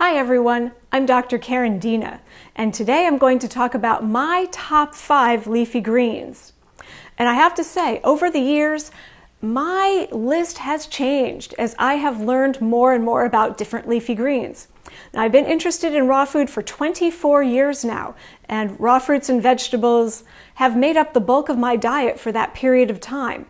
Hi everyone, I'm Dr. Karin Dina, and today I'm going to talk about my top 5 leafy greens. And I have to say, over the years, my list has changed as I have learned more and more about different leafy greens. Now, I've been interested in raw food for 24 years now, and raw fruits and vegetables have made up the bulk of my diet for that period of time.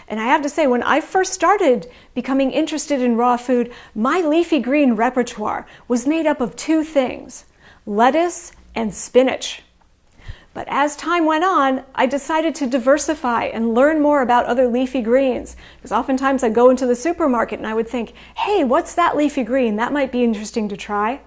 And I have to say, when I first started becoming interested in raw food, my leafy green repertoire was made up of 2 things: lettuce and spinach. But as time went on, I decided to diversify and learn more about other leafy greens. Because oftentimes I'd go into the supermarket and I would think, hey, what's that leafy green? That might be interesting to try.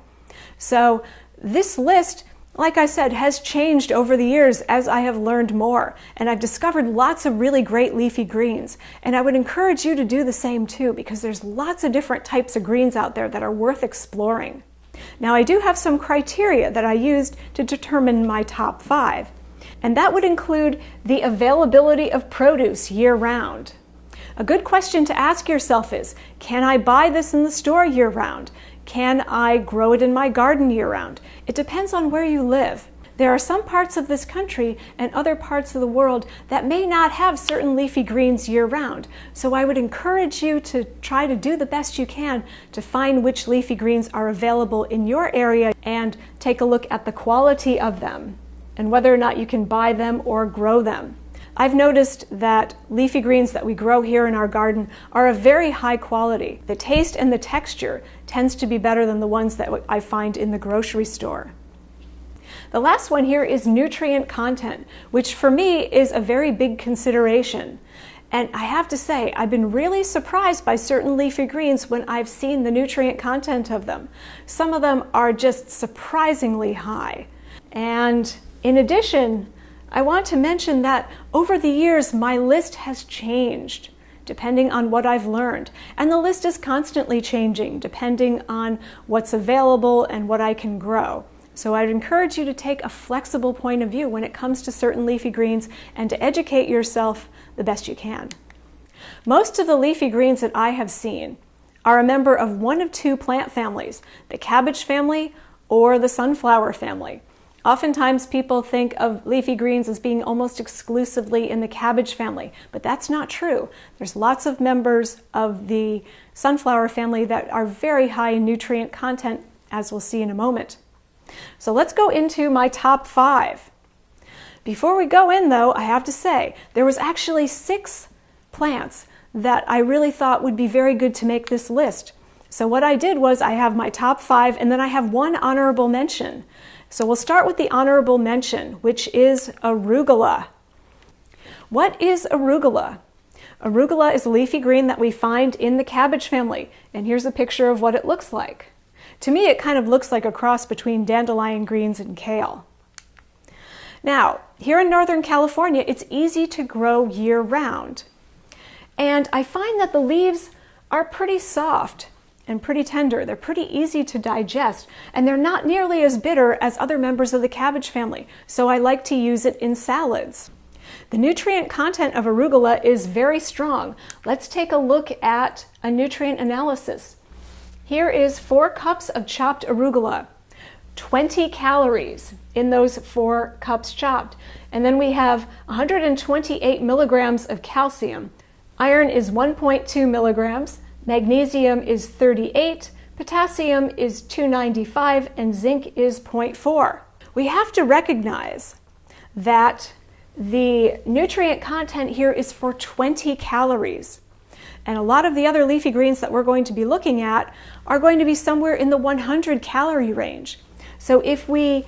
So this list, like I said, has changed over the years as I have learned more. And I've discovered lots of really great leafy greens. And I would encourage you to do the same too, because there's lots of different types of greens out there that are worth exploring. Now, I do have some criteria that I used to determine my top 5. And that would include the availability of produce year-round. A good question to ask yourself is, can I buy this in the store year-round? Can I grow it in my garden year-round? It depends on where you live. There are some parts of this country and other parts of the world that may not have certain leafy greens year-round. So I would encourage you to try to do the best you can to find which leafy greens are available in your area and take a look at the quality of them and whether or not you can buy them or grow them. I've noticed that leafy greens that we grow here in our garden are of very high quality. The taste and the texture tends to be better than the ones that I find in the grocery store. The last one here is nutrient content, which for me is a very big consideration. And I have to say, I've been really surprised by certain leafy greens when I've seen the nutrient content of them. Some of them are just surprisingly high. And in addition, I want to mention that over the years, my list has changed depending on what I've learned. And the list is constantly changing depending on what's available and what I can grow. So I'd encourage you to take a flexible point of view when it comes to certain leafy greens and to educate yourself the best you can. Most of the leafy greens that I have seen are a member of one of 2 plant families, the cabbage family or the sunflower family. Oftentimes people think of leafy greens as being almost exclusively in the cabbage family, but that's not true. There's lots of members of the sunflower family that are very high in nutrient content, as we'll see in a moment. So let's go into my top 5. Before we go in though, I have to say, there was actually 6 plants that I really thought would be very good to make this list. So what I did was I have my top 5 and then I have one honorable mention. So we'll start with the honorable mention, which is arugula. What is arugula? Arugula is a leafy green that we find in the cabbage family. And here's a picture of what it looks like. To me, it kind of looks like a cross between dandelion greens and kale. Now, here in Northern California, it's easy to grow year-round. And I find that the leaves are pretty soft and pretty tender. They're pretty easy to digest, and they're not nearly as bitter as other members of the cabbage family, so I like to use it in salads. The nutrient content of arugula is very strong. Let's take a look at a nutrient analysis. Here is 4 cups of chopped arugula, 20 calories in those 4 cups chopped. And then we have 128 milligrams of calcium. Iron is 1.2 milligrams, magnesium is 38, potassium is 295, and zinc is 0.4. We have to recognize that the nutrient content here is for 20 calories. And a lot of the other leafy greens that we're going to be looking at are going to be somewhere in the 100 calorie range. So if we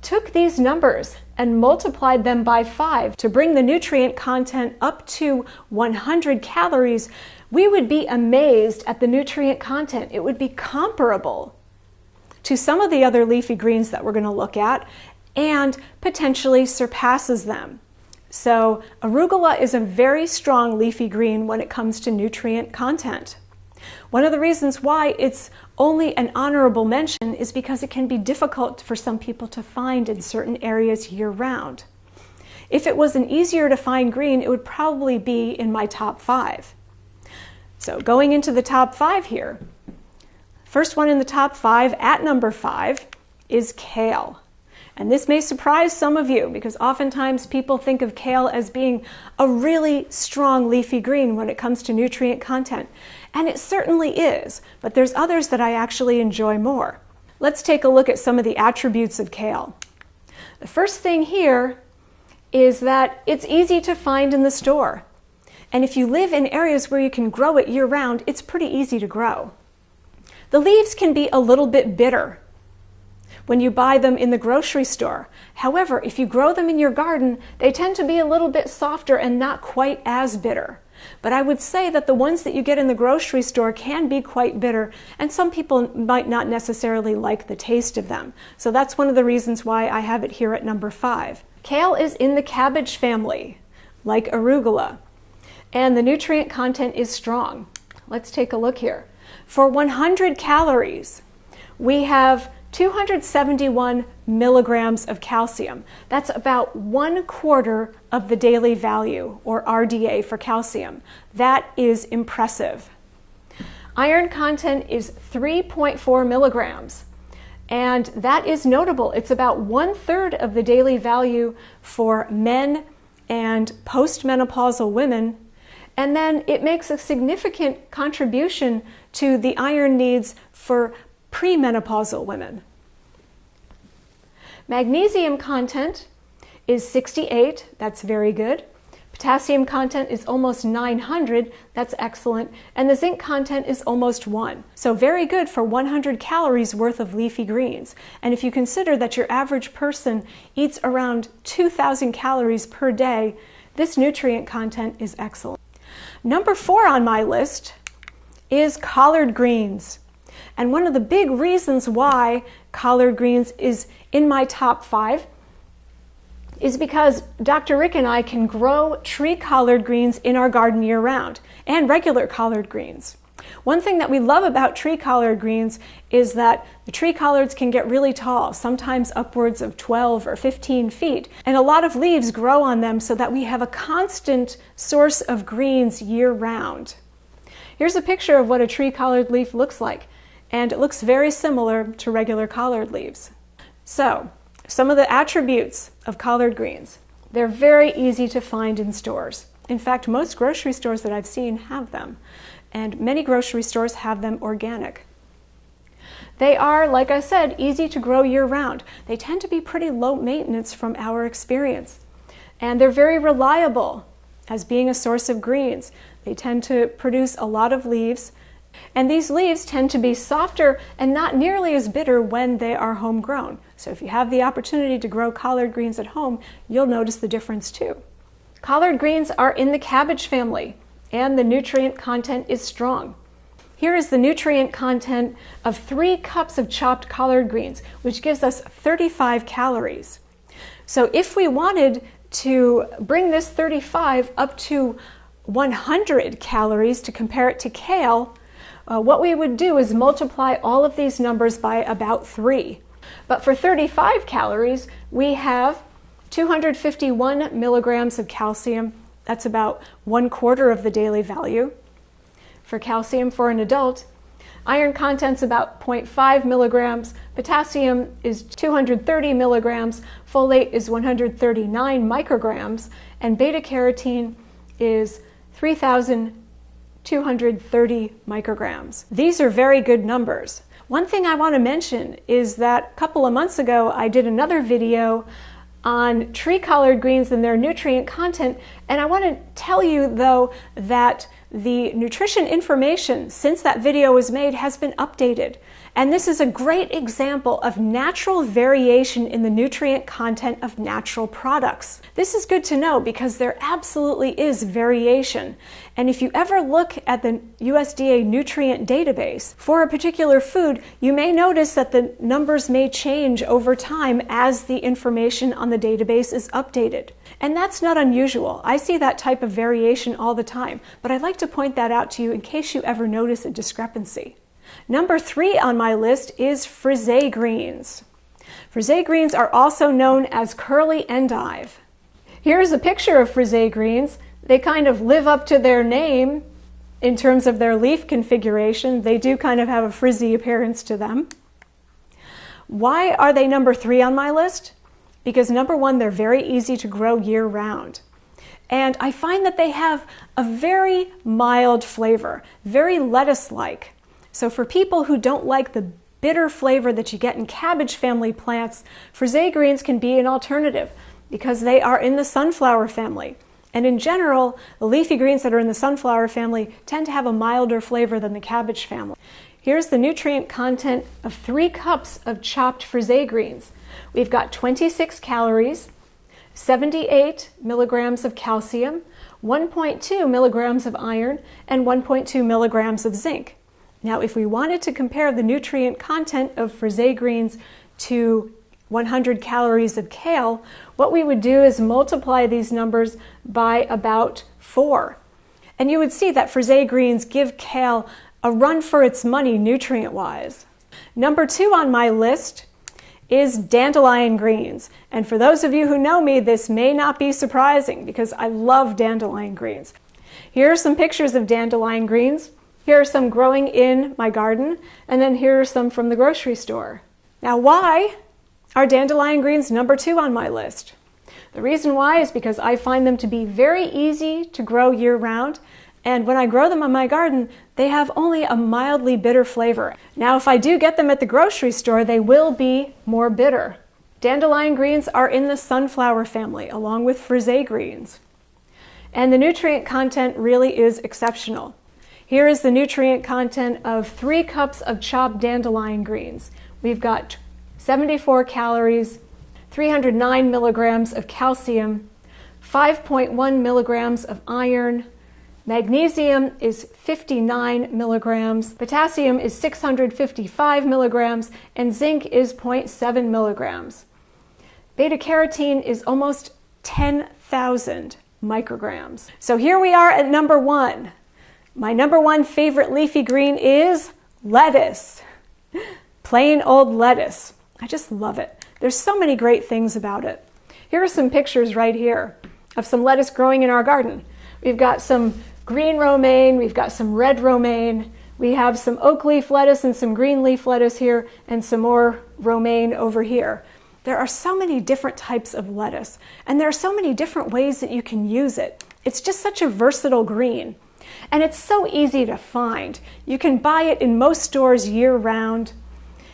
took these numbers and multiplied them by 5 to bring the nutrient content up to 100 calories, we would be amazed at the nutrient content. It would be comparable to some of the other leafy greens that we're going to look at and potentially surpasses them. So arugula is a very strong leafy green when it comes to nutrient content. One of the reasons why it's only an honorable mention is because it can be difficult for some people to find in certain areas year-round. If it was an easier to find green, it would probably be in my top 5. So going into the top 5 here, First one in the top 5 at number 5 is kale. And this may surprise some of you because oftentimes people think of kale as being a really strong leafy green when it comes to nutrient content. And it certainly is, but there's others that I actually enjoy more. Let's take a look at some of the attributes of kale. The first thing here is that it's easy to find in the store. And if you live in areas where you can grow it year-round, it's pretty easy to grow. The leaves can be a little bit bitter when you buy them in the grocery store. However, if you grow them in your garden, they tend to be a little bit softer and not quite as bitter. But I would say that the ones that you get in the grocery store can be quite bitter, and some people might not necessarily like the taste of them. So that's one of the reasons why I have it here at number 5. Kale is in the cabbage family, like arugula, and the nutrient content is strong. Let's take a look here. For 100 calories, we have 271 milligrams of calcium. That's about 1/4 of the daily value, or RDA, for calcium. That is impressive. Iron content is 3.4 milligrams, and that is notable. It's about 1/3 of the daily value for men and postmenopausal women, and then it makes a significant contribution to the iron needs for premenopausal women. Magnesium content is 68, that's very good. Potassium content is almost 900, that's excellent. And the zinc content is almost 1. So very good for 100 calories worth of leafy greens. And if you consider that your average person eats around 2,000 calories per day, this nutrient content is excellent. Number 4 on my list is collard greens. And one of the big reasons why collard greens is in my top 5 is because Dr. Rick and I can grow tree collard greens in our garden year-round, and regular collard greens. One thing that we love about tree collard greens is that the tree collards can get really tall, sometimes upwards of 12 or 15 feet, and a lot of leaves grow on them so that we have a constant source of greens year-round. Here's a picture of what a tree collard leaf looks like, and it looks very similar to regular collard leaves. So, some of the attributes of collard greens. They're very easy to find in stores. In fact, most grocery stores that I've seen have them, and many grocery stores have them organic. They are, like I said, easy to grow year-round. They tend to be pretty low maintenance from our experience, and they're very reliable as being a source of greens. They tend to produce a lot of leaves, and these leaves tend to be softer and not nearly as bitter when they are homegrown. So if you have the opportunity to grow collard greens at home, you'll notice the difference too. Collard greens are in the cabbage family, and the nutrient content is strong. Here is the nutrient content of 3 cups of chopped collard greens, which gives us 35 calories. So if we wanted to bring this 35 up to 100 calories to compare it to kale, what we would do is multiply all of these numbers by about 3. But for 35 calories, we have 251 milligrams of calcium. That's about 1/4 of the daily value for calcium for an adult. Iron content's about 0.5 milligrams. Potassium is 230 milligrams. Folate is 139 micrograms. And beta-carotene is 3,230 micrograms. These are very good numbers. One thing I want to mention is that a couple of months ago, I did another video on tree collard greens and their nutrient content, and I want to tell you though that the nutrition information since that video was made has been updated. And this is a great example of natural variation in the nutrient content of natural products. This is good to know because there absolutely is variation. And if you ever look at the USDA nutrient database for a particular food, you may notice that the numbers may change over time as the information on the database is updated. And that's not unusual. I see that type of variation all the time, but I'd like to point that out to you in case you ever notice a discrepancy. Number 3 on my list is Frisée greens. Frisée greens are also known as curly endive. Here's a picture of Frisée greens. They kind of live up to their name in terms of their leaf configuration. They do kind of have a frizzy appearance to them. Why are they number 3 on my list? Because number 1, they're very easy to grow year-round. And I find that they have a very mild flavor, very lettuce-like. So for people who don't like the bitter flavor that you get in cabbage family plants, Frisée greens can be an alternative because they are in the sunflower family. And in general, the leafy greens that are in the sunflower family tend to have a milder flavor than the cabbage family. Here's the nutrient content of 3 cups of chopped Frisée greens. We've got 26 calories, 78 milligrams of calcium, 1.2 milligrams of iron, and 1.2 milligrams of zinc. Now, if we wanted to compare the nutrient content of Frisée greens to 100 calories of kale, what we would do is multiply these numbers by about 4. And you would see that Frisée greens give kale a run for its money nutrient-wise. Number 2 on my list is dandelion greens. And for those of you who know me, this may not be surprising because I love dandelion greens. Here are some pictures of dandelion greens. Here are some growing in my garden, and then here are some from the grocery store. Now, why are dandelion greens number 2 on my list? The reason why is because I find them to be very easy to grow year-round, and when I grow them in my garden, they have only a mildly bitter flavor. Now, if I do get them at the grocery store, they will be more bitter. Dandelion greens are in the sunflower family, along with Frisée greens. And the nutrient content really is exceptional. Here is the nutrient content of 3 cups of chopped dandelion greens. We've got 74 calories, 309 milligrams of calcium, 5.1 milligrams of iron, magnesium is 59 milligrams, potassium is 655 milligrams, and zinc is 0.7 milligrams. Beta-carotene is almost 10,000 micrograms. So here we are at number 1. My number 1 favorite leafy green is lettuce. Plain old lettuce. I just love it. There's so many great things about it. Here are some pictures right here of some lettuce growing in our garden. We've got some green romaine, we've got some red romaine, we have some oak leaf lettuce and some green leaf lettuce here, and some more romaine over here. There are so many different types of lettuce, and there are so many different ways that you can use it. It's just such a versatile green, and it's so easy to find. You can buy it in most stores year-round.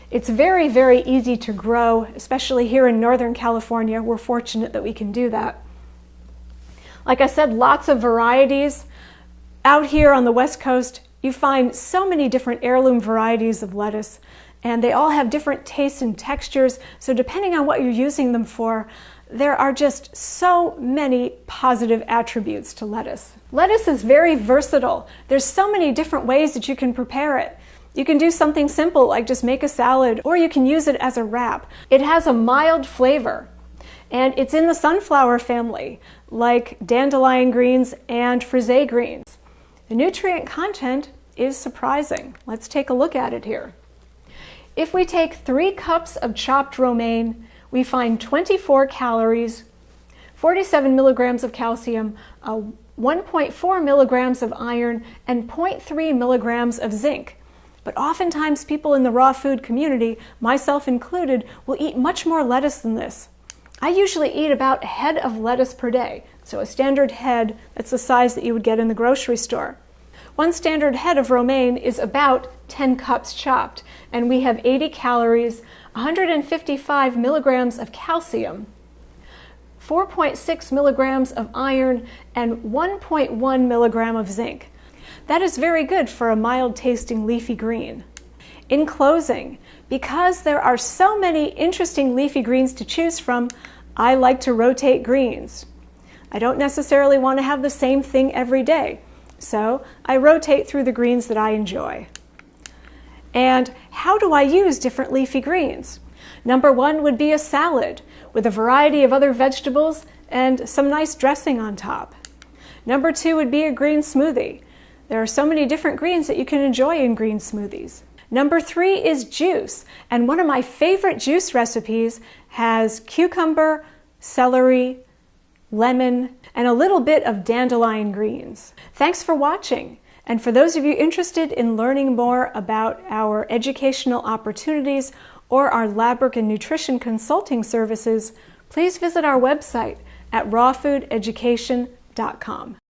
It's very, very easy to grow, especially here in Northern California. We're fortunate that we can do that. Like I said, lots of varieties. Out here on the West Coast, you find so many different heirloom varieties of lettuce, and they all have different tastes and textures, so depending on what you're using them for, there are just so many positive attributes to lettuce. Lettuce is very versatile. There's so many different ways that you can prepare it. You can do something simple like just make a salad, or you can use it as a wrap. It has a mild flavor, and it's in the sunflower family, like dandelion greens and Frisée greens. The nutrient content is surprising. Let's take a look at it here. If we take 3 cups of chopped romaine, we find 24 calories, 47 milligrams of calcium, 1.4 milligrams of iron, and 0.3 milligrams of zinc. But oftentimes people in the raw food community, myself included, will eat much more lettuce than this. I usually eat about a head of lettuce per day. So a standard head, that's the size that you would get in the grocery store. 1 standard head of romaine is about 10 cups chopped, and we have 80 calories, 155 milligrams of calcium, 4.6 milligrams of iron, and 1.1 milligram of zinc. That is very good for a mild-tasting leafy green. In closing, because there are so many interesting leafy greens to choose from, I like to rotate greens. I don't necessarily want to have the same thing every day, so I rotate through the greens that I enjoy. And how do I use different leafy greens? Number 1 would be a salad with a variety of other vegetables and some nice dressing on top. Number 2 would be a green smoothie. There are so many different greens that you can enjoy in green smoothies. Number 3 is juice, and one of my favorite juice recipes has cucumber, celery, lemon, and a little bit of dandelion greens. Thanks for watching, And for those of you interested in learning more about our educational opportunities or our lab work and nutrition consulting services, please visit our website at rawfoodeducation.com.